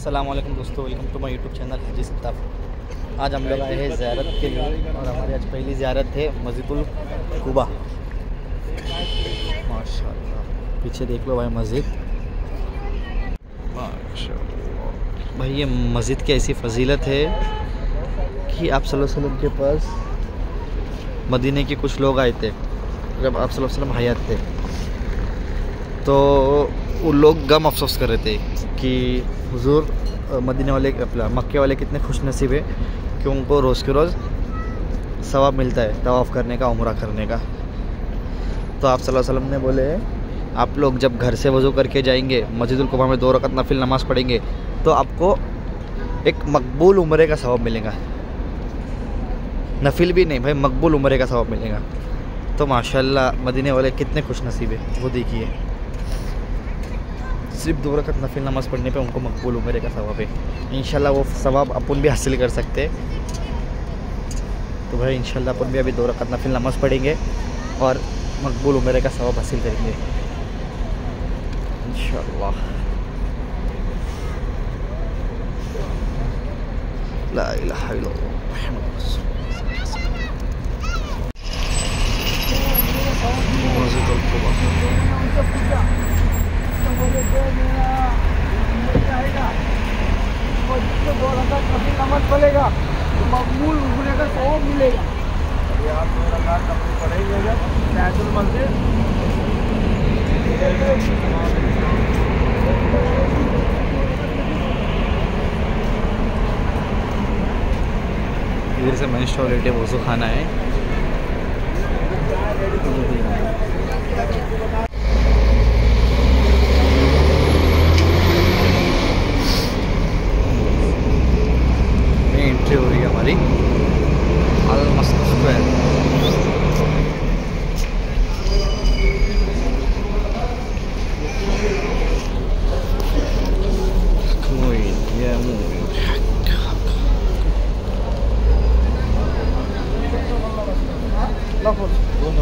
अस्सलामुअलैकुम दोस्तों, welcome to my YouTube channel Haji Sattaf. आज हम लोग आए हैं ज़ियारत के लिए और हमारी आज पहली ज़ियारत है मस्जिदुल कुबा। माशाअल्लाह, पीछे देख लो भाई मस्जिद। माशाअल्लाह भाई, ये मस्जिद की ऐसी फजीलत है कि आप सल्लल्लाहु अलैहि वसल्लम के पास मदीने के कुछ लोग आए थे जब आप सल्लल्लाहु अलैहि वसल्लम हयात थे, तो वो लोग गम अफसोस कर रहे थे कि हुजूर मदीने वाले मक्के वाले कितने खुश नसीब है कि उनको रोज़ के रोज़ सवाब मिलता है तवाफ़ करने का, उम्रा करने का। तो आप सल्लल्लाहु अलैहि वसल्लम ने बोले, आप लोग जब घर से वज़ू करके जाएंगे मस्जिदुल कुबा में 2 रकात नफिल नमाज़ पढ़ेंगे तो आपको एक मकबूल उम्रे का सवाब मिलेगा। नफिल भी नहीं भाई, मकबूल उम्रे का सवाब मिलेगा। तो माशाअल्लाह मदीने वाले कितने खुश नसीब है, वो देखिए। सिर्फ 2 रकात नफिल नमाज़ पढ़ने पे उनको मकबूल उम्रे का सवाब है। इंशाल्लाह वो सवाब अपन भी हासिल कर सकते हैं। तो भाई इंशाल्लाह अपन भी अभी 2 रकात नफिल नमाज़ पढ़ेंगे और मकबूल उम्रे का सवाब हासिल करेंगे इंशाल्लाह। ला इलाहा इल्लल्लाह मुहम्मद रसूलुल्लाह। मस्जिदुल कुबा नमाज पड़ेगा तो मकबूल उम्रे का सवाब मिलेगा। अभी आप 2 रकात नमाज पढ़ेंगे जब तहज्जुद मस्जिद इधर से मेंस टॉयलेट है, वज़ू खाना है। एंट्री हो रही है हमारी अल मस्जिद स्क्वायर।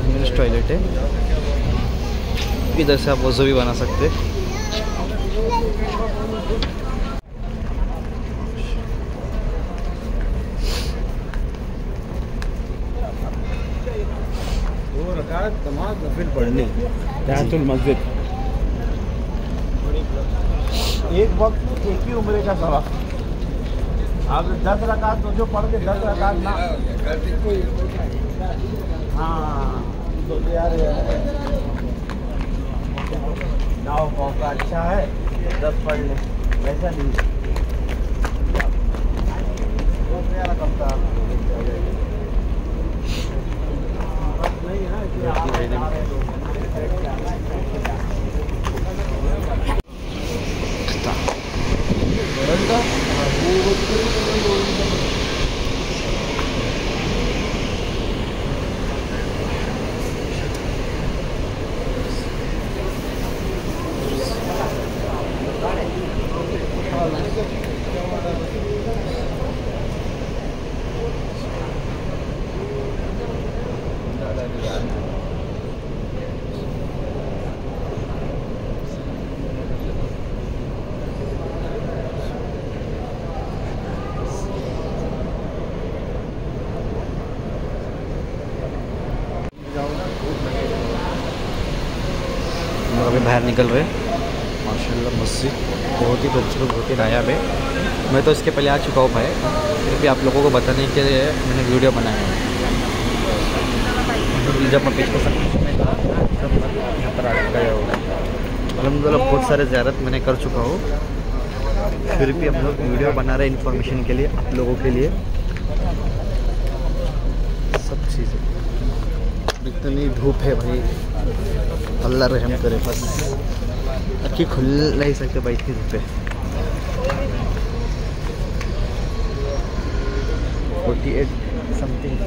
मेंस टॉयलेट है, इधर से आप वज़ू भी बना सकते हैं। नमाज नफिल पढ़नी तहज्जुद मस्जिद, एक वक्त एक ही उम्रे का सवाब। आप 10 रकात तो जो पढ़ के 10 रकात ना, हाँ तो यार नाव मौका अच्छा है 10 पढ़ ले, वैसा नहीं अभी बाहर निकल रहे। माशाल्लाह मस्जिद बहुत ही खूबसूरत, बहुत ही नायाब है। मैं तो इसके पहले आ चुका हूँ भाई, फिर भी आप लोगों को बताने के लिए मैंने वीडियो बनाया है। जब मैं पिछले सब में था तब यहाँ पर आ गया हूँ। अल्हम्दुलिल्लाह बहुत सारे ज़ियारत मैंने कर चुका हूँ, फिर भी हम लोग वीडियो बना रहे हैं इन्फॉर्मेशन के लिए, आप लोगों के लिए सब चीज़ें। इतनी धूप है भाई, अल्लाह रहम करे। बस अक्की खुल नहीं सकते भाई, इतनी धूप है। 48 समथिंग।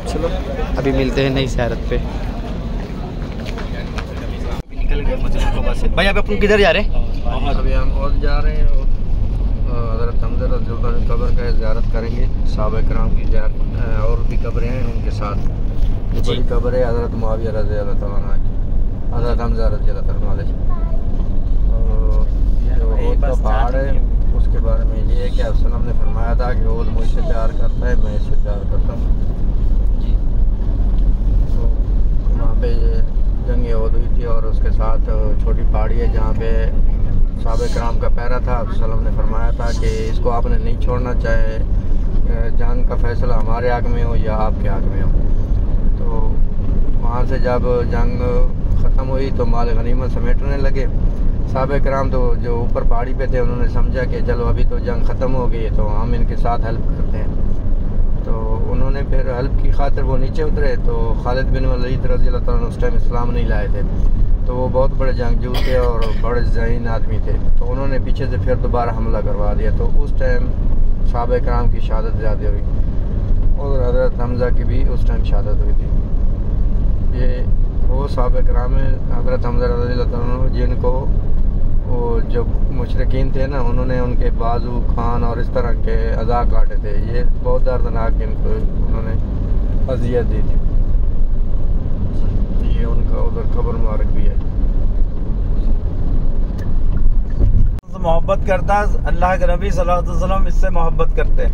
चलो अभी मिलते हैं नई ज़ियारत पे। निकल गए मस्जिद कुबा से। भाई अभी अपन किधर जा रहे हैं? अभी हम और जा रहे हैं और हज़रत हमज़ा रज़ियल्लाहु अन्हु कब्र का ज़ियारत करेंगे, सहाबा किराम की ज़ियारत और साथ। ये बड़ी कब्र है हज़रत मुआविया रज़ी अल्लाह तआला अन्हु की, हज़रत हमज़ा रज़ी अल्लाह तआला अन्हु। जो ओद का पहाड़ है उसके बारे में ये है कि वसल्लम ने फरमाया था कि ओद मुझसे प्यार करता है, मैं इससे प्यार करता हूँ जी। तो वहाँ पे जंग ओद हुई थी और उसके साथ छोटी पहाड़ी है जहाँ पे सहाबा किराम का पहरा था। वसल्लम ने फरमाया था कि इसको आपने नहीं छोड़ना, चाहे जंग का फैसला हमारे हक़ में हो या आपके हक़ में हो। तो वहाँ से जब जंग ख़त्म हुई तो माल गनीमत समेटने लगे। सहाबा किराम तो जो ऊपर पहाड़ी पे थे उन्होंने समझा कि चलो अभी तो जंग ख़त्म हो गई है तो हम इनके साथ हेल्प करते हैं। तो उन्होंने फिर हेल्प की खातिर वो नीचे उतरे। तो खालिद बिन वलीद रज़ी अल्लाह तआला उस टाइम इस्लाम नहीं लाए थे, तो वो बहुत बड़े जंगजू थे और बड़े ज़हीन आदमी थे। तो उन्होंने पीछे से फिर दोबारा हमला करवा दिया। तो उस टाइम सहाबा किराम की शहादत ज़्यादा हुई और हज़रत हमज़ा की भी उस टाइम शहादत हुई थी। ये वो सहाबा किराम में हज़रत हमज़ा रज़ी अल्लाह तआला अन्हु जिनको वो जो मुशरिकीन थे ना, उन्होंने उनके बाजू कान और इस तरह के अज़ा काटे थे। ये बहुत दर्दनाक इनको उन्होंने अजियत दी थी। ये उनका उधर कब्र मुबारक भी है। मोहब्बत करता है अल्लाह के नबी सल्लल्लाहु अलैहि वसल्लम इससे मोहब्बत करते हैं,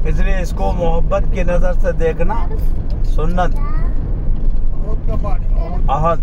इसलिए इसको मोहब्बत की नज़र से देखना सुन्नत अहद।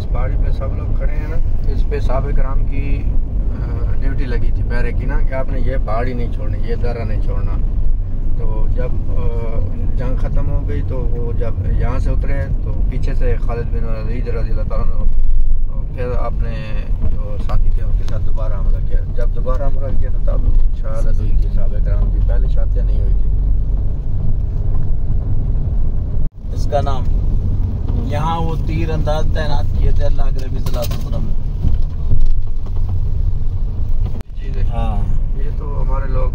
पहाड़ी पे सब लोग खड़े हैं ना, इस पे सहाबा किराम की ड्यूटी लगी थी पहरे की ना कि आपने ये पहाड़ी नहीं छोड़नी, ये दर्रा नहीं छोड़ना। तो जब जंग ख़त्म हो गई तो वो जब यहाँ से उतरे तो पीछे से खालिद बिन वलीद रज़ी अल्लाह तआला अन्हु फिर अपने जो साथी थे उनके साथ दोबारा हमला किया। जब दोबारा हमला किया तो तब शहादत हुई थी सहाबा किराम की, पहले शहादत नहीं हुई थी। इसका नाम यहाँ वो तीर अंदाज तैनात किए थे अल्लाह के नबी सल्लल्लाहु अलैहि वसल्लम। हाँ, ये तो हमारे लोग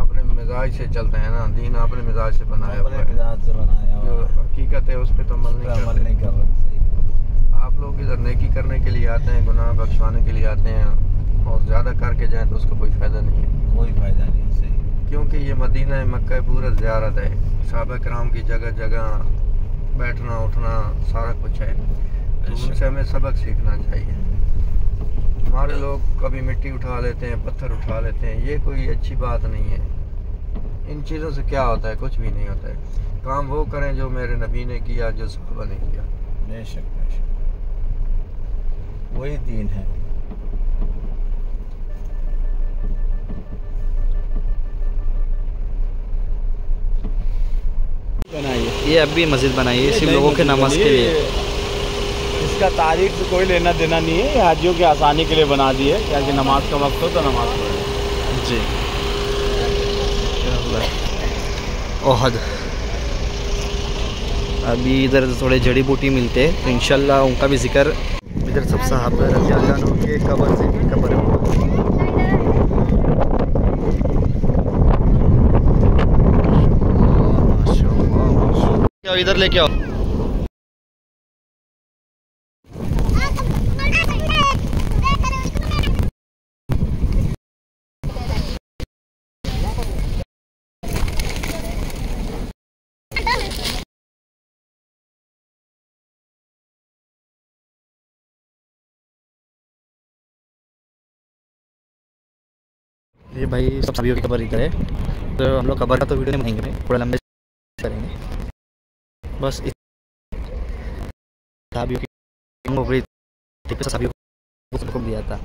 अपने मिजाज से चलते हैं ना, दीन अपने मिजाज से बनाया हुआ है, मिजाज से बनाया जो हकीकत है उस पर तो अमल नहीं कर रहे। आप लोग इधर नेकी करने के लिए आते हैं, गुनाह बख्शवाने के लिए आते हैं और ज़्यादा करके जाएं तो उसका कोई फ़ायदा नहीं है। कोई फ़ायदा नहीं, सही। क्योंकि ये मदीना मक्का पूरा ज़ियारत है, सहाबा किराम की जगह जगह बैठना उठना सारा कुछ है। तो उनसे हमें सबक सीखना चाहिए। हमारे लोग कभी मिट्टी उठा लेते हैं, पत्थर उठा लेते हैं, ये कोई अच्छी बात नहीं है। इन चीज़ों से क्या होता है? कुछ भी नहीं होता है। काम वो करें जो मेरे नबी ने किया, जो सहाबा ने किया। बेशक वही दीन है। ये अभी मस्जिद बनाई है सिर्फ लोगों के नमाज के लिए। इसका तारीख से कोई लेना देना नहीं है, ये हाजियों की आसानी के लिए बना दी है, क्या कि नमाज का वक्त हो तो नमाज पढ़े जी। ओहद अभी इधर थोड़े जड़ी बूटी मिलते हैं तो इंशाल्लाह उनका भी जिक्र इधर सब सहाबा रज़ी अल्लाह अन्हु के कब्र से भी कब्र है। इधर लेके आओ। ये भाई सब सभी की कब्र इधर है, तो हम लोग कब्र का तो वीडियो नहीं बनाएंगे, थोड़ा लंबे करेंगे बस। सहाबियों की हो गई सहाबियों को हुक्म दिया था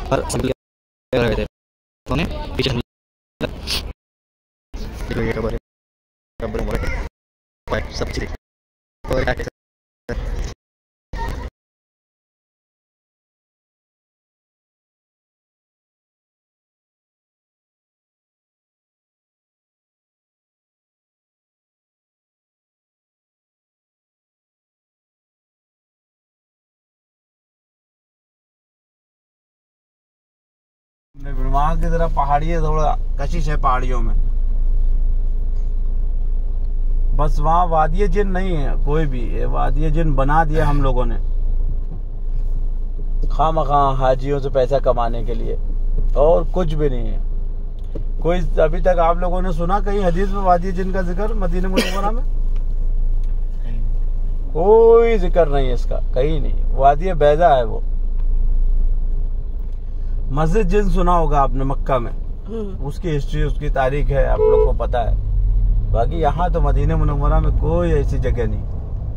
और सभी रहे थे उन्होंने पीछे ये कब्र सब चीज़ वहाँ की तरफ पहाड़ी है, थोड़ा कशिश है पहाड़ियों में। बस वहाँ वादिय जिन नहीं है कोई भी, ये वादिय जिन बना दिया हम लोगों ने खामखा हाजियों से पैसा कमाने के लिए, और कुछ भी नहीं है। कोई अभी तक आप लोगों ने सुना कहीं हदीस में वादिय जिन का जिक्र मदीना मुनव्वरा में? कोई जिक्र नहीं है इसका, कहीं नहीं। वादिय बैजा है वो। मस्जिद जिन सुना होगा आपने मक्का में, उसकी हिस्ट्री, उसकी तारीख है, आप लोग को पता है। बाकी यहाँ तो मदीना मुनव्वरा में कोई ऐसी जगह नहीं,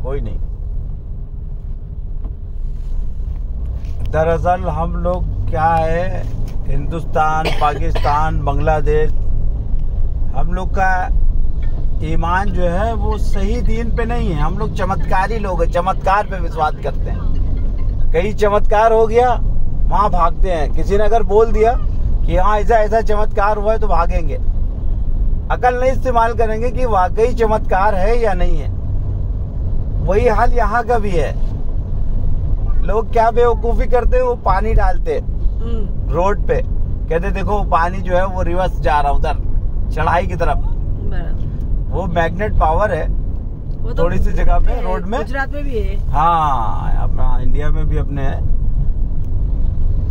कोई नहीं। दरअसल हम लोग क्या है, हिंदुस्तान, पाकिस्तान, बांग्लादेश, हम लोग का ईमान जो है वो सही दीन पे नहीं है। हम लोग चमत्कारी लोग हैं, चमत्कार पे विश्वास करते हैं। कहीं चमत्कार हो गया वहां भागते हैं। किसी ने अगर बोल दिया कि हाँ ऐसा ऐसा चमत्कार हुआ है तो भागेंगे, अकल नहीं इस्तेमाल करेंगे कि वाकई चमत्कार है या नहीं है। वही हाल यहाँ का भी है। लोग क्या बेवकूफी करते हैं, वो पानी डालते रोड पे, कहते देखो पानी जो है वो रिवर्स जा रहा उधर चढ़ाई की तरफ। वो मैग्नेट पावर है वो थोड़ी सी जगह पे रोड में, गुजरात में भी है। हाँ अपना इंडिया में भी अपने है।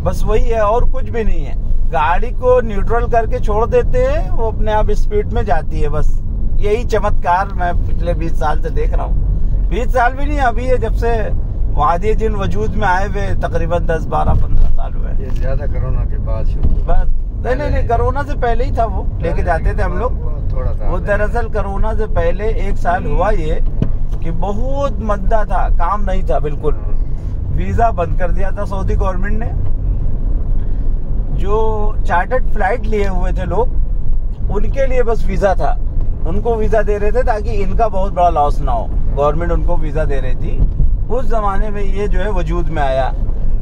बस वही है और कुछ भी नहीं है। गाड़ी को न्यूट्रल करके छोड़ देते हैं, वो अपने आप स्पीड में जाती है। बस यही चमत्कार मैं पिछले 20 साल से देख रहा हूँ। 20 साल भी नहीं, अभी है जब से वादिय जिन वजूद में आए हुए तकरीबन 10, 12, 15 साल हुए। ये ज्यादा कोरोना के बाद शुरू। बस नहीं, कोरोना से पहले ही था। वो लेके जाते थे हम लोग थोड़ा था। वो दरअसल कोरोना से पहले 1 साल हुआ ये कि बहुत मंदा था, काम नहीं था बिल्कुल। वीजा बंद कर दिया था सऊदी गवर्नमेंट ने। जो चार्टर्ड फ्लाइट लिए हुए थे लोग, उनके लिए बस वीजा था। उनको वीजा दे रहे थे ताकि इनका बहुत बड़ा लॉस ना हो। गवर्नमेंट उनको वीजा दे रही थी। उस जमाने में ये जो है वजूद में आया,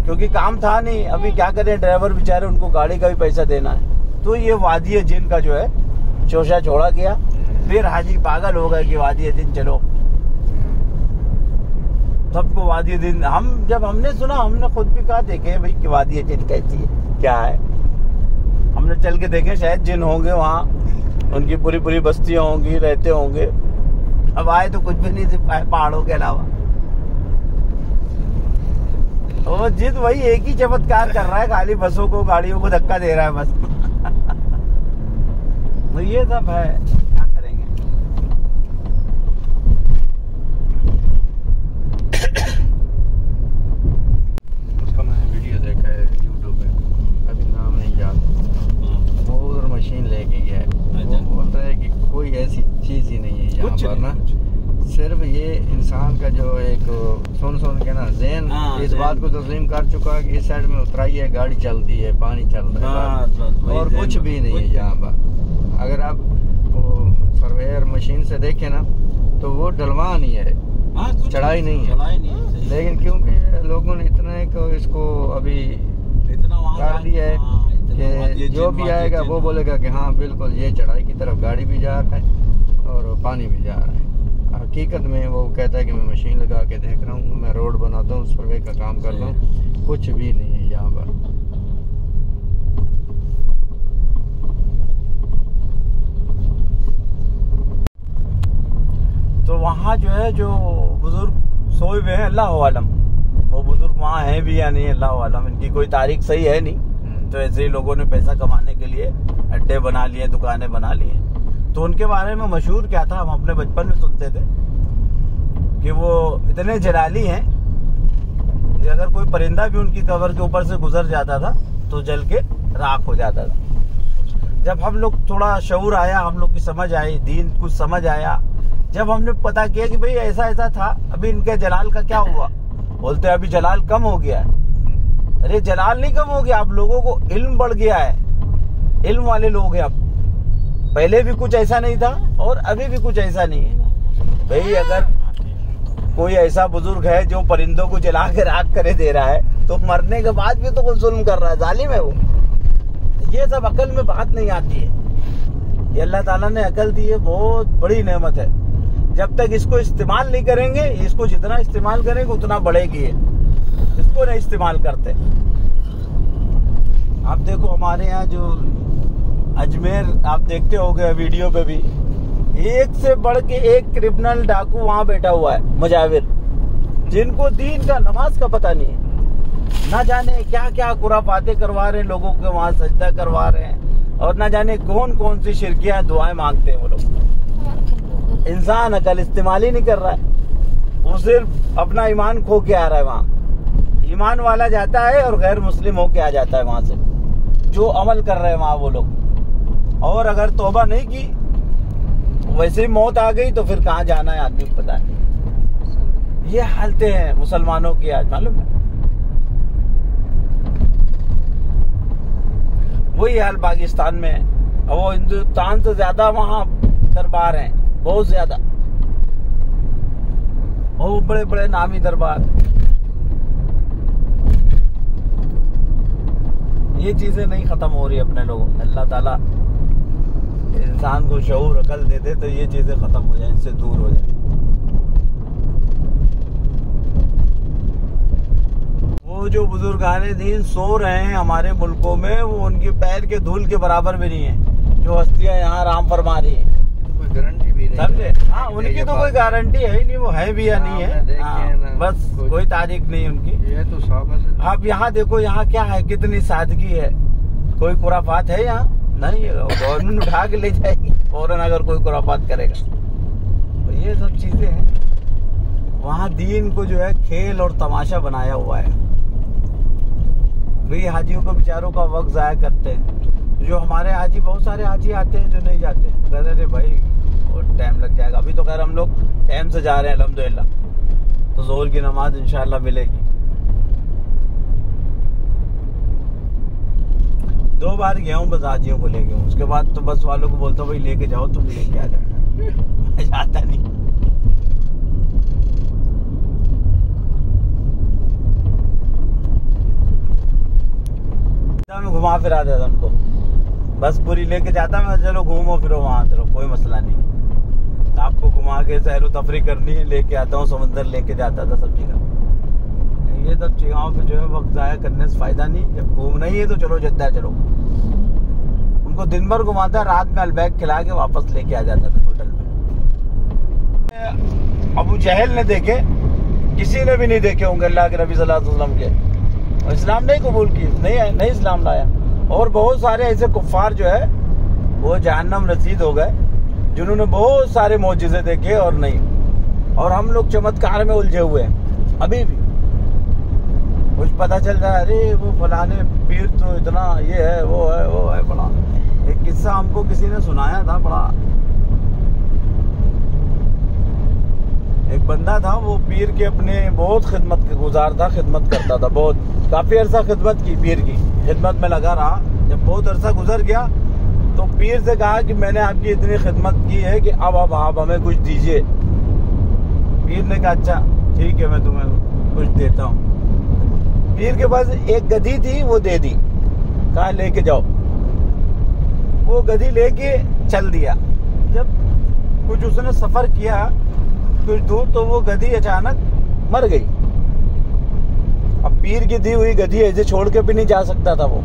क्योंकि काम था नहीं। अभी क्या करें, ड्राइवर बेचारे, उनको गाड़ी का भी पैसा देना है। तो ये वादिय जिन का जो है चोशा छोड़ा गया। फिर हाजी पागल हो गए कि वादिय जिन चलो, सबको वादिय जिन। जब हमने सुना, हमने खुद भी कहा देखे भाई कि वादिय जिन कैसी है, क्या है। हमने चल के देखे, शायद जिन होंगे वहाँ, उनकी पूरी पूरी बस्तियां होंगी, रहते होंगे। अब आए तो कुछ भी नहीं थी पहाड़ों के अलावा। वो जिद वही एक ही चमत्कार कर रहा है, खाली बसों को, गाड़ियों को धक्का दे रहा है बस। तो ये सब है, क्या करेंगे। उसका मैंने वीडियो देखा है यूट्यूब पे, अभी नाम नहीं याद। वो उधर मशीन लेके गया है। वो बोलता है कि कोई ऐसी चीज ही नहीं है यहाँ पर ना, सिर्फ ये इंसान का जो एक सुन के ना ज़हन इस बात को तस्लीम कर चुका है कि इस साइड में उतराई है, गाड़ी चलती है, पानी चल रहा है, और कुछ भी नहीं है यहाँ पर। अगर आप वो सर्वेयर मशीन से देखें ना, तो वो ढलवान ही है, चढ़ाई नहीं है। लेकिन क्योंकि लोगों ने इतना इसको अभी कर दिया है कि जो भी आएगा वो बोलेगा कि हाँ बिल्कुल ये चढ़ाई की तरफ गाड़ी भी जा रहा है और पानी भी जा रहा है। हकीकत में वो कहता है कि मैं मशीन लगा के देख रहा हूँ, मैं रोड बनाता हूँ, सर्वे का काम कर रहा हूँ, कुछ भी नहीं है यहाँ पर। तो वहाँ जो है, जो बुजुर्ग सोए हुए हैं, अल्लाह आलम, वो बुजुर्ग वहाँ हैं भी या नहीं, अल्लाह आलम। इनकी कोई तारीख सही है नहीं। तो ऐसे ही लोगों ने पैसा कमाने के लिए अड्डे बना लिए, दुकानें बना लिए। तो उनके बारे में मशहूर क्या था, हम अपने बचपन में सुनते थे कि वो इतने जलाली हैं कि अगर कोई परिंदा भी उनकी कब्र के ऊपर से गुजर जाता था तो जल के राख हो जाता था। जब हम लोग थोड़ा शऊर आया, हम लोग की समझ आई, दीन कुछ समझ आया, जब हमने पता किया कि भाई ऐसा ऐसा था, अभी इनके जलाल का क्या हुआ, बोलते अभी जलाल कम हो गया है। अरे जलाल नहीं कम हो गया, आप लोगों को इल्म बढ़ गया है, इल्म वाले लोग हैं अब। पहले भी कुछ ऐसा नहीं था और अभी भी कुछ ऐसा नहीं है। भाई अगर कोई ऐसा बुजुर्ग है जो परिंदों को जला के राख करे दे रहा है, तो मरने के बाद भी तो कोई जुल्म कर रहा है, जालिम है वो। ये सब अकल में बात नहीं आती है। ये अल्लाह ताला ने अकल दी है, बहुत बड़ी नेमत है। जब तक इसको इस्तेमाल नहीं करेंगे, इसको जितना इस्तेमाल करेंगे उतना बढ़ेगी। इसको नहीं इस्तेमाल करते। आप देखो हमारे यहाँ जो अजमेर आप देखते होगे वीडियो पे भी, एक से बढ़ के एक क्रिमिनल डाकू वहाँ बैठा हुआ है, मुजाविर, जिनको दीन का नमाज का पता नहीं है, ना जाने क्या क्या खुराफाते करवा रहे हैं लोगों के वहाँ, सजदा करवा रहे हैं, और ना जाने कौन कौन सी शिरकियां दुआएं मांगते हैं वो लोग। इंसान अकल इस्तेमाल ही नहीं कर रहा है, वो सिर्फ अपना ईमान खो के आ रहा है वहाँ। ईमान वाला जाता है और गैर मुस्लिम होके आ जाता है वहाँ से, जो अमल कर रहे हैं वहाँ वो लोग। और अगर तौबा नहीं की, वैसे ही मौत आ गई, तो फिर कहाँ जाना है आदमी को पता है। ये हालतें हैं मुसलमानों की आज, मालूम है। वही हाल पाकिस्तान में है, और वो हिंदुस्तान से ज्यादा वहाँ दरबार हैं, बहुत ज्यादा, और बड़े बड़े नामी दरबार। ये चीजें नहीं खत्म हो रही अपने लोगों में। अल्लाह ताला इंसान को शऊर अकल दे दे तो ये चीजें खत्म हो जाए, इनसे दूर हो जाए। वो जो बुजुर्गाने दीन सो रहे हैं हमारे मुल्कों में, वो उनके पैर के धूल के बराबर भी नहीं है, जो हस्तियां यहाँ आराम फरमा रही है। कोई गारंटी भी नहीं, समझे? हाँ, उनकी तो कोई गारंटी है ही नहीं, वो है भी या नहीं है, बस कोई तारीख नहीं उनकी। ये तो साहब आप यहाँ देखो, यहाँ क्या है, कितनी सादगी है, कोई खुराफात है यहाँ नहीं। गवर्नमेंट उठा के ले जाएगी फौरन अगर कोई खुराफात करेगा। तो ये सब चीजें हैं। वहाँ दीन को जो है खेल और तमाशा बनाया हुआ है। भाई हाजियों को बेचारों का वक्त जाया करते हैं। जो हमारे हाजी, बहुत सारे हाजी आते हैं जो नहीं जाते, कहते थे भाई और टाइम लग जाएगा। अभी तो खैर हम लोग टाइम से जा रहे हैं अल्हम्दुलिल्लाह, तो जोहर की नमाज इंशाल्लाह मिलेगी। 2 बार गया हूँ बस हाजियों को लेके हूँ, उसके बाद तो बस वालों को बोलता हूँ भाई लेके जाओ, तुम लेके आ जाओ, मैं जाता नहीं। मैं घुमा फिरा देता उनको, बस पूरी लेके जाता मैं, चलो घूमो फिरो वहाँ, चलो कोई मसला नहीं। आपको घुमा के सैर तफरी करनी है, लेके आता हूँ, समुद्र लेके जाता था सब जगह। ये सब जगहों पे जो है वक्त जाया करने से फायदा नहीं। जब घूमना ही है तो चलो जद्दा चलो। उनको दिन भर घुमाता, रात में अलबैग खिला के वापस लेके आ जाता था होटल में। अबू जहल ने देखे, किसी ने भी नहीं देखे होंगे अल्लाह के नबी सल्लल्लाहु अलैहि वसल्लम के, और इस्लाम नहीं कबूल की, नहीं इस्लाम लाया। और बहुत सारे ऐसे कुफ्फार जो है वो जहन्नम रसीद हो गए, जिन्होंने बहुत सारे मौजिज़े देखे और नहीं। और हम लोग चमत्कार में उलझे हुए हैं अभी भी। कुछ पता चल रहा है, अरे वो फलाने पीर तो इतना ये है, वो है बड़ा। एक किस्सा हमको किसी ने सुनाया था, बड़ा एक बंदा था, वो पीर के अपने बहुत खिदमत गुजार था, खिदमत करता था बहुत, काफी अरसा खिदमत की, पीर की खिदमत में लगा रहा। जब बहुत अरसा गुजर गया तो पीर से कहा कि मैंने आपकी इतनी खिदमत की है कि अब आप हमें कुछ दीजिए। पीर ने कहा अच्छा ठीक है, मैं तुम्हें कुछ देता हूँ। पीर के पास एक गधी थी, वो दे दी, कहा लेके जाओ। वो गधी लेके चल दिया। जब कुछ उसने सफर किया कुछ दूर, तो वो गधी अचानक मर गई। अब पीर की दी हुई गधी ऐसे छोड़ के भी नहीं जा सकता था वो।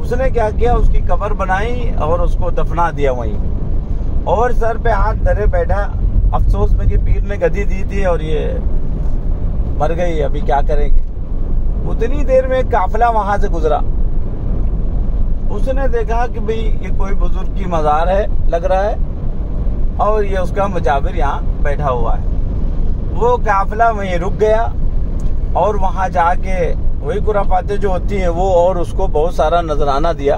उसने क्या किया, उसकी कब्र बनाई और उसको दफना दिया वहीं, और सर पे हाथ धरे बैठा अफसोस में कि पीर ने गधी दी थी और ये मर गई, अभी क्या करेंगे। उतनी देर में काफिला वहां से गुजरा। उसने देखा कि भाई ये कोई बुजुर्ग की मजार है लग रहा है, और ये उसका मुजाविर यहाँ बैठा हुआ है। वो काफिला वहीं रुक गया और वहां जाके वही खुराफातें जो होती हैं वो, और उसको बहुत सारा नजराना दिया।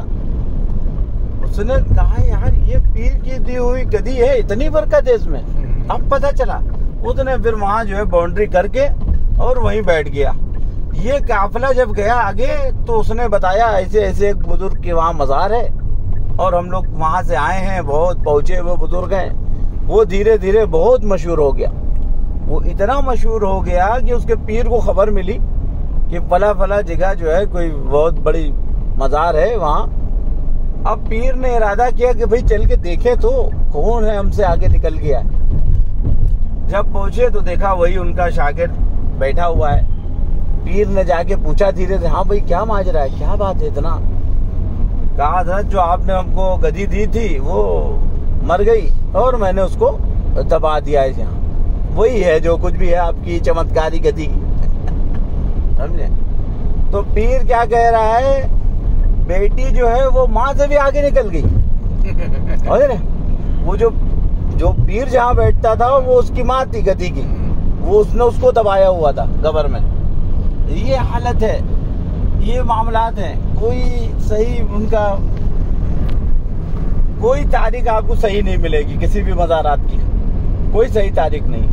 उसने कहा यार ये पीर की दी हुई गधी है, इतनी बरकत है इसमें, अब पता चला। उसने फिर वहां जो है बाउंड्री करके और वहीं बैठ गया। ये काफिला जब गया आगे तो उसने बताया ऐसे ऐसे एक बुजुर्ग के वहाँ मजार है और हम लोग वहां से आए हैं, बहुत पहुंचे हुए बुजुर्ग हैं। वो धीरे धीरे बहुत मशहूर हो गया। वो इतना मशहूर हो गया कि उसके पीर को खबर मिली कि फला फला जगह जो है कोई बहुत बड़ी मजार है वहाँ। अब पीर ने इरादा किया कि भाई चल के देखे तो कौन है हमसे आगे निकल गया है। जब पहुंचे तो देखा वही उनका शागिर्द बैठा हुआ है। पीर ने जाके पूछा धीरे से, हाँ भाई क्या माजरा है, क्या बात है इतना? कहा हजरत जो आपने हमको गदी दी थी वो मर गई और मैंने उसको दबा दिया है यहाँ, वही है जो कुछ भी है आपकी चमत्कारी गदी समझे? तो पीर क्या कह रहा है, बेटी जो है वो माँ से भी आगे निकल गई। और वो जो पीर जहाँ बैठता था वो उसकी माँ थी गदी की, वो उसने उसको दबाया हुआ था कब्र में। ये हालत है, ये मामलात हैं। कोई सही उनका कोई तारीख आपको सही नहीं मिलेगी किसी भी मज़ारात की, कोई सही तारीख नहीं,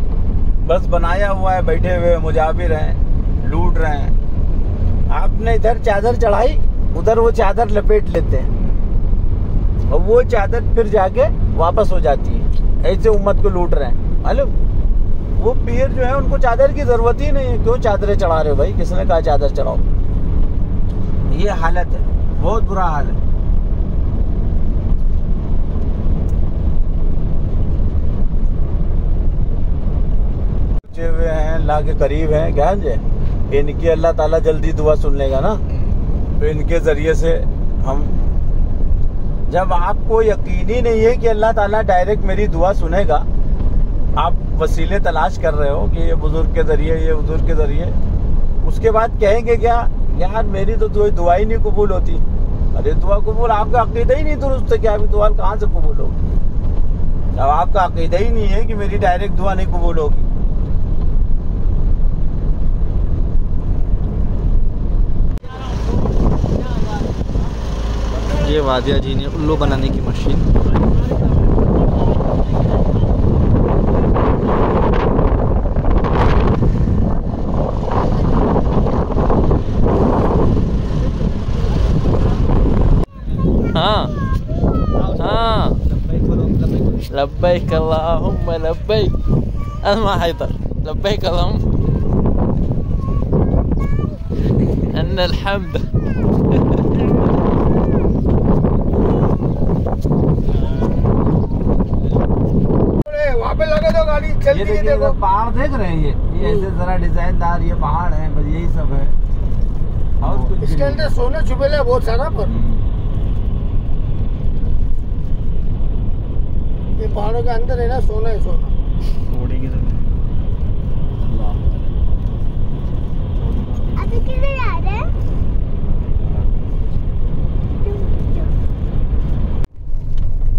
बस बनाया हुआ है, बैठे हुए मुजाबिर हैं, लूट रहे हैं। आपने इधर चादर चढ़ाई, उधर वो चादर लपेट लेते हैं और वो चादर फिर जाके वापस हो जाती है। ऐसे उम्मत को लूट रहे हैं। मालूम, वो पीर जो है उनको चादर की जरूरत ही नहीं है, क्यों चादरें चढ़ा रहे हो भाई? किसने कहा चादर चढ़ाओ? ये हालत है, बहुत बुरा हाल है। बचे हुए हैं, अल्लाह के करीब हैं, क्या है इनकी अल्लाह ताला जल्दी दुआ सुन लेगा ना, तो इनके जरिए से हम, जब आपको यकीन ही नहीं है कि अल्लाह ताला डायरेक्ट मेरी दुआ सुनेगा, आप वसीले तलाश कर रहे हो कि ये बुजुर्ग के जरिए, ये बुजुर्ग के जरिए, उसके बाद कहेंगे क्या, यार मेरी तो दुआ ही नहीं कबूल होती। अरे दुआ कबूल, आपका अकीदा ही नहीं दुरुस्त है कि आपकी दुआ कहाँ से कबूल होगी? अब आपका अकीदा ही नहीं है कि मेरी डायरेक्ट दुआ नहीं कबूल होगी। ये वादिया जी ने उल्लू बनाने की मशीन। हाँ हाँ, लब्बैक अल्लाहुम्मा लब्बैक, अस्मा हैदर, लब्बैक अल्लाहुम्मा अन्नल हम्द। वहाँ पे लगे तो गाड़ी चलती है। देखो पहाड़ देख रहे हैं, ये ऐसे जरा डिजाइनदार ये पहाड़ है, बस यही सब है और कुछ इसके अंदर सोना छुपेला बहुत सारा, पर ये पहाड़ों के अंदर है ना, सोना है, सोना। थोड़ी की अभी किधर जा रहे हैं?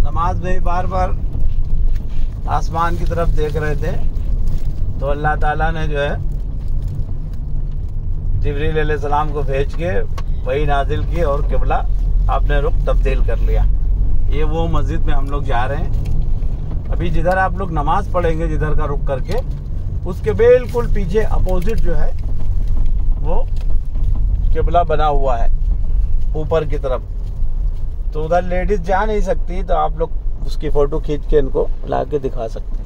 नमाज में बार बार आसमान की तरफ देख रहे थे, तो अल्लाह ताला ने जो है जिब्रील अलैहिस्सलाम को भेज के वही नाजिल की और किबला आपने रुख तब्दील कर लिया। ये वो मस्जिद में हम लोग जा रहे हैं। अभी जिधर आप लोग नमाज पढ़ेंगे, जिधर का रुख करके, उसके बिल्कुल पीछे अपोजिट जो है वो किबला बना हुआ है ऊपर की तरफ, तो उधर लेडीज जा नहीं सकती, तो आप लोग उसकी फोटो खींच के इनको ला के दिखा सकते हैं।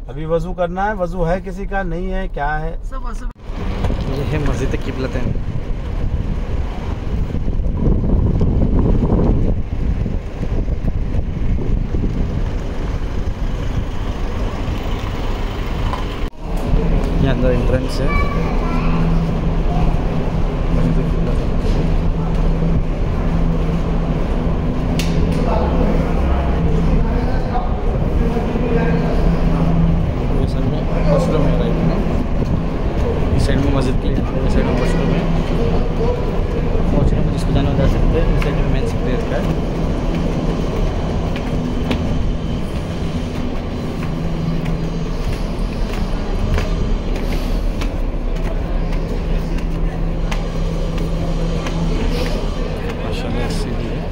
अभी वजू करना है, वजू है किसी का, नहीं है, क्या है? ये है मस्जिद किबलतैन। ये अंदर एंट्रेंस है। मस्जिद किबलतैन। वॉशरूम है राइट में, इस साइड में मस्जिद की, इस साइड में वॉशरूम है। वॉशरूम में जिसको जाना जा सकते हैं, इस साइड में मेंस प्लेयर का है। माशाल्लाह सीधी है।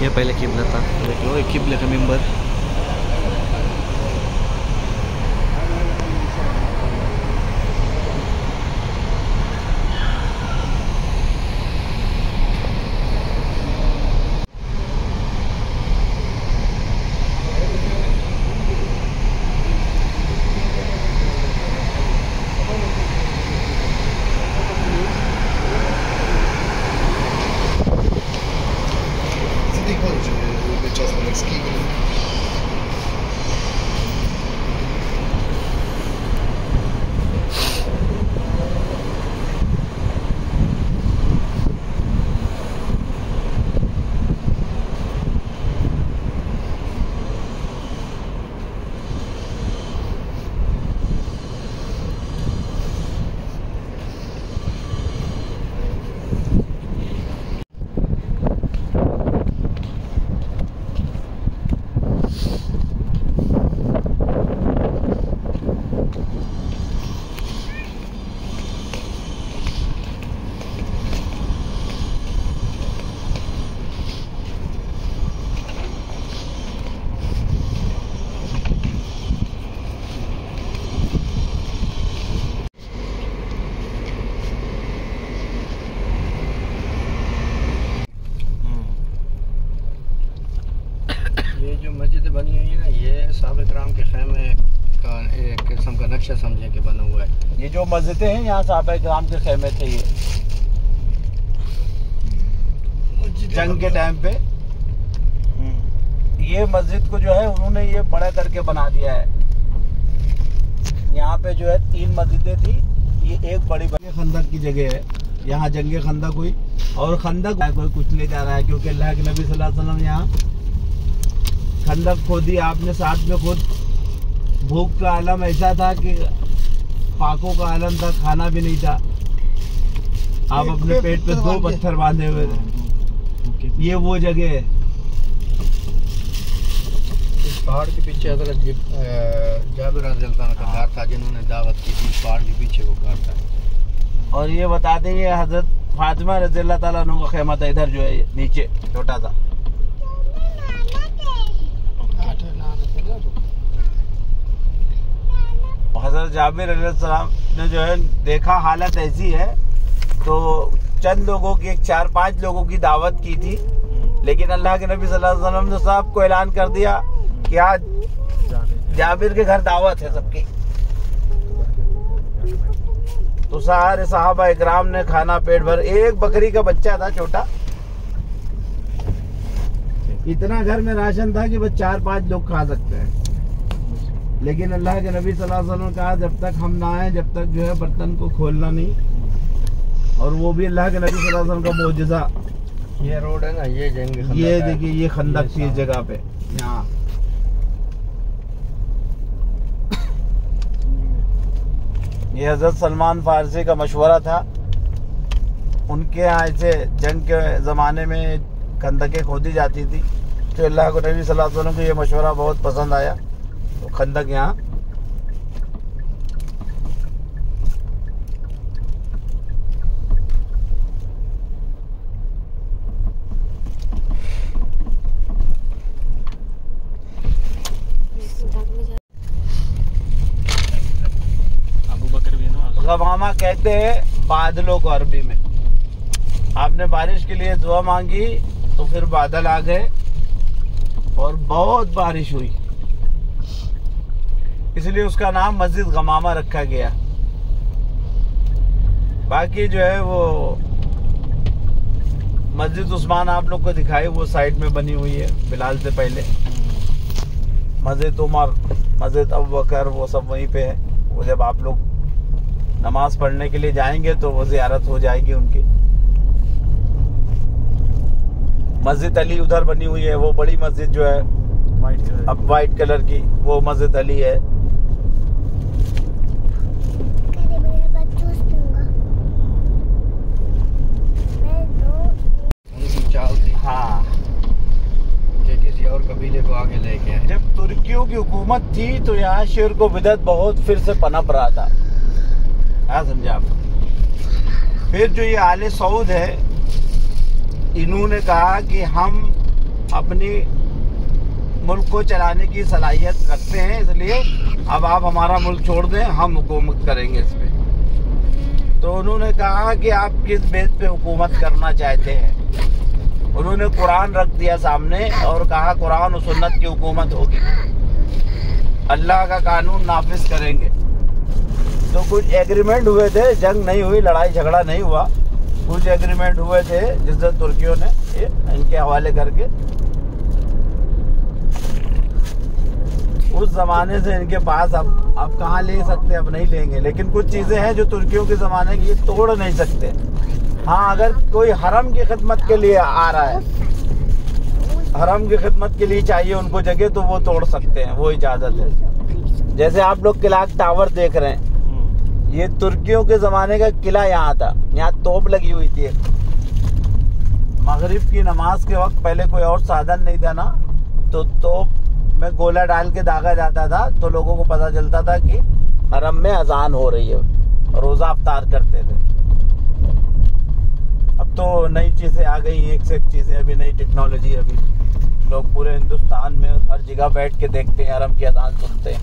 ये पहले किबला था, देख लो, एक किबले का मिंबर। मस्जिद बनी हुई है ना, ये साहब इकराम के खेमे का एक किस्म का नक्शा समझे कि बना हुआ है। ये जो मस्जिदें हैं यहाँ साहब इकराम के खेमे थे, ये जंग के टाइम पे ये मस्जिद को जो है उन्होंने ये बड़ा करके बना दिया है। यहाँ पे जो है 3 मस्जिदें थी, ये एक बड़ी खंदक की जगह है। यहाँ जंगे खंदक हुई और खंदक कोई कुछ ले जा रहा है, क्योंकि अल्लाह के नबी सल्लल्लाहु अलैहि वसल्लम यहाँ खंदक खोदी आपने, साथ में खुद भूख का आलम ऐसा था कि फाकों का आलम था, खाना भी नहीं था। आप अपने पेट पे 2 पत्थर बांधे हुए थे। ये वो जगह है। इस पहाड़ के पीछे हज़रत जाबिर रज़ियल्लाहु अन्हु का घर था, जिन्होंने दावत की थी। इस पहाड़ के पीछे वो घर था। और ये बताते हैं ये हजरत फातिमा रज़ियल्लाहु ताला अन्हा का खेमा था, इधर जो है नीचे छोटा सा। हजरत जाबिर अलैहिस्सलाम ने जो है देखा हालत ऐसी है, तो चंद लोगों की 4-5 लोगों की दावत की थी, लेकिन अल्लाह के नबी सल्लल्लाहु अलैहि वसल्लम ने साहब को ऐलान कर दिया कि आज जाबिर के घर दावत है सबकी। तो सारे सहाबा इकराम ने खाना पेट भर, एक बकरी का बच्चा था छोटा, इतना घर में राशन था कि बस 4-5 लोग खा सकते हैं। लेकिन अल्लाह के नबी सल्लल्लाहु अलैहि वसल्लम ने कहा जब तक हम ना आए, जब तक जो है बर्तन को खोलना नहीं। और वो भी अल्लाह के नबी सल्लल्लाहु अलैहि वसल्लम का मौजज़ा। ये रोड है ना, ये जंग, ये देखिए ये खंदक थी इस जगह पे। यहाँ ये हजरत सलमान फारसी का मशवरा था। उनके यहाँ ऐसे जंग के ज़माने में खंदकें खोदी जाती थी, तो अल्लाह के नबी सल्लल्लाहु अलैहि वसल्लम को ये मशवरा बहुत पसंद आया, तो खंदक यहाँ गमामा कहते हैं बादलों को अरबी में। आपने बारिश के लिए दुआ मांगी तो फिर बादल आ गए और बहुत बारिश हुई, इसलिए उसका नाम मस्जिद गमामा रखा गया। बाकी जो है वो मस्जिद उस्मान आप लोग को दिखाई, वो साइड में बनी हुई है बिलाल से पहले। मस्जिद उमर, मस्जिद अबू बकर, वो सब वहीं पे है। वो जब आप लोग नमाज पढ़ने के लिए जाएंगे तो वो ज़ियारत हो जाएगी उनकी। मस्जिद अली उधर बनी हुई है, वो बड़ी मस्जिद जो है अब वाइट कलर की, वो मस्जिद अली है। उनकी चाल थी हाँ, कि किसी और कबीले को आगे लेके आए। जब तुर्कियों की हुकूमत थी तो यहाँ शिर्क व बिदअत बहुत फिर से पनप रहा था। हाँ समझा आप। फिर जो ये आले सऊद है, इन्होंने कहा कि हम अपनी मुल्क को चलाने की सलाहियत रखते हैं, इसलिए अब आप हमारा मुल्क छोड़ दें, हम हुकूमत करेंगे इस पे। तो उन्होंने कहा कि आप किस बेस पे हुकूमत करना चाहते हैं। उन्होंने कुरान रख दिया सामने और कहा कुरान और सुन्नत की हुकूमत होगी, अल्लाह का कानून नाफिज करेंगे। तो कुछ एग्रीमेंट हुए थे, जंग नहीं हुई, लड़ाई झगड़ा नहीं हुआ, कुछ एग्रीमेंट हुए थे जिससे तुर्कियों ने ये इनके हवाले करके उस ज़माने से इनके पास अब कहाँ ले सकते, अब नहीं लेंगे। लेकिन कुछ चीज़ें हैं जो तुर्कियों के ज़माने की तोड़ नहीं सकते। हाँ, अगर कोई हरम की खिदमत के लिए आ रहा है, हरम की खिदमत के लिए चाहिए उनको जगह, तो वो तोड़ सकते हैं, वो इजाज़त है। जैसे आप लोग किला टावर देख रहे हैं, ये तुर्कियों के ज़माने का किला यहाँ था, यहाँ तोप लगी हुई थी। मगरिब की नमाज के वक्त पहले कोई और साधन नहीं था ना, तो तोप में गोला डाल के दागा जाता था, तो लोगों को पता चलता था कि हरम में अजान हो रही है, रोज़ा अफ्तार करते थे। अब तो नई चीज़ें आ गई, एक से एक चीज़ें, अभी नई टेक्नोलॉजी, अभी लोग पूरे हिंदुस्तान में हर जगह बैठ के देखते हैं, हरम की अजान सुनते हैं।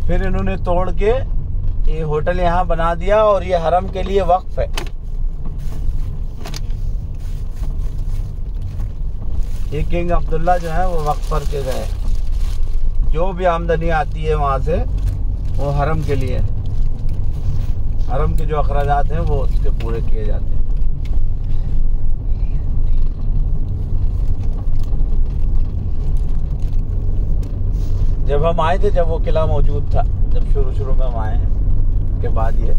फिर इन्होंने तोड़ के ये होटल यहाँ बना दिया और ये हरम के लिए वक्फ है। ये किंग अब्दुल्ला जो है वो वक्फ पर के गए, जो भी आमदनी आती है वहाँ से वो हरम के लिए, हरम के जो अखराजात हैं वो उसके पूरे किए जाते हैं। जब हम आए थे, जब वो किला मौजूद था, जब शुरू में हम आए हैं, के बाद ये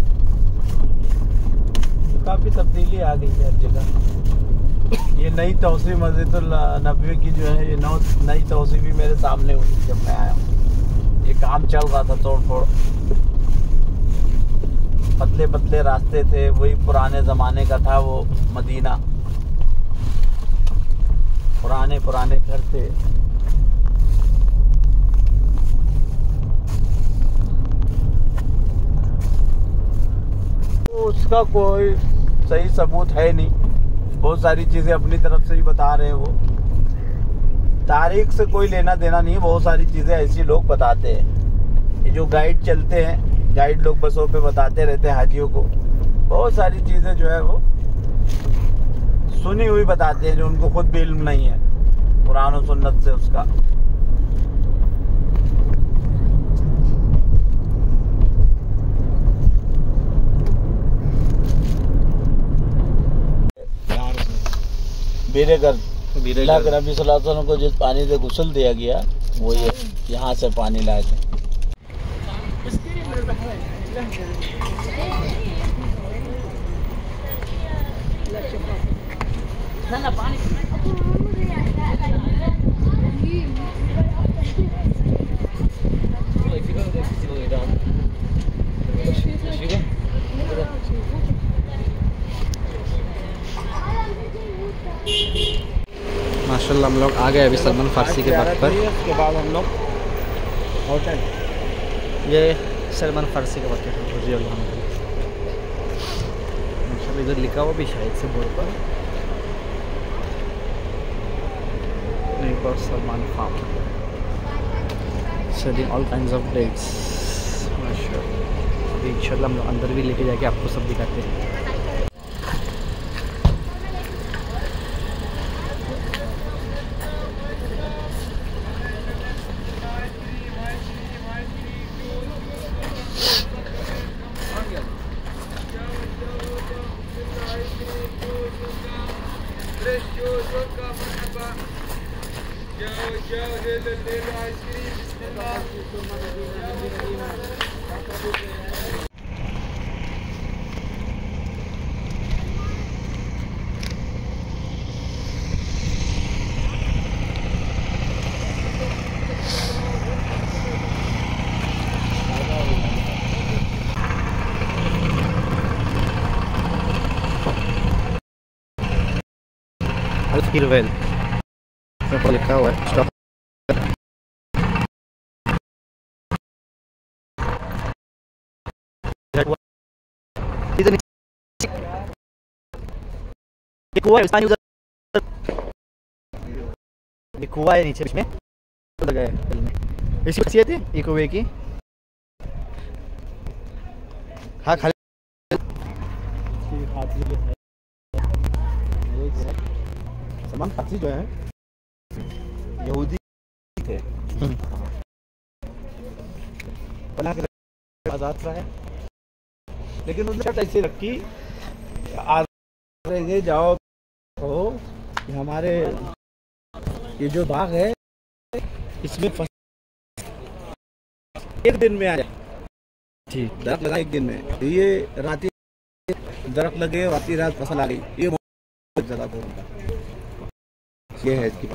काफ़ी तब्दीली आ गई है हर जगह। ये नई तौसीफ मस्जिदुल नबवी की जो है, ये नई तौसीफ भी मेरे सामने हुई जब मैं आया हूँ। ये काम चल रहा था तोड़ फोड़, पतले पतले रास्ते थे, वही पुराने ज़माने का था वो मदीना, पुराने घर थे। उसका कोई सही सबूत है नहीं, बहुत सारी चीज़ें अपनी तरफ से ही बता रहे हैं। वो तारीख से कोई लेना देना नहीं है, बहुत सारी चीज़ें ऐसी लोग बताते हैं। ये जो गाइड चलते हैं, गाइड लोग बसों पे बताते रहते हैं हाजियों को, बहुत सारी चीज़ें जो है वो सुनी हुई बताते हैं, जो उनको खुद भी इल्म नहीं है कुरान और सुन्नत से उसका। बीरेगर नबी सल्लल्लाहु अलैहि वसल्लम को जिस पानी से गुस्ल दिया गया, वो ये यहाँ से पानी लाए थे। माशाल्लाह हम लोग आ गए अभी सलमान फारसी के बाग पर। उसके बाद हम लोग होटल, ये सलमान फारसी का बाग है, माशाल्लाह इधर लिखा हुआ भी शायद से बोर्ड पर, नहीं पर Salman farm selling all kinds of dates. माशाल्लाह अभी इंशाल्लाह हम लोग अंदर भी लेके जाके आपको सब दिखाते हैं। Kirwell लिखा हुआ है स्टॉप। ये कुआं है नीचे में लगा है इसकी खासियत है ये कुएं की। हाँ खाली सलमान फारसी जो है यहूदी थे, बना के आजाद रहा है, लेकिन उन्होंने शर्त ऐसी रखी आगे जाओ तो हमारे ये जो बाग है इसमें एक दिन में आ जाए, ठीक दरख्त लगा एक दिन में, ये राती दरख्त लगे राती रात फसल आ गई, ये ज्यादा ये है इसकी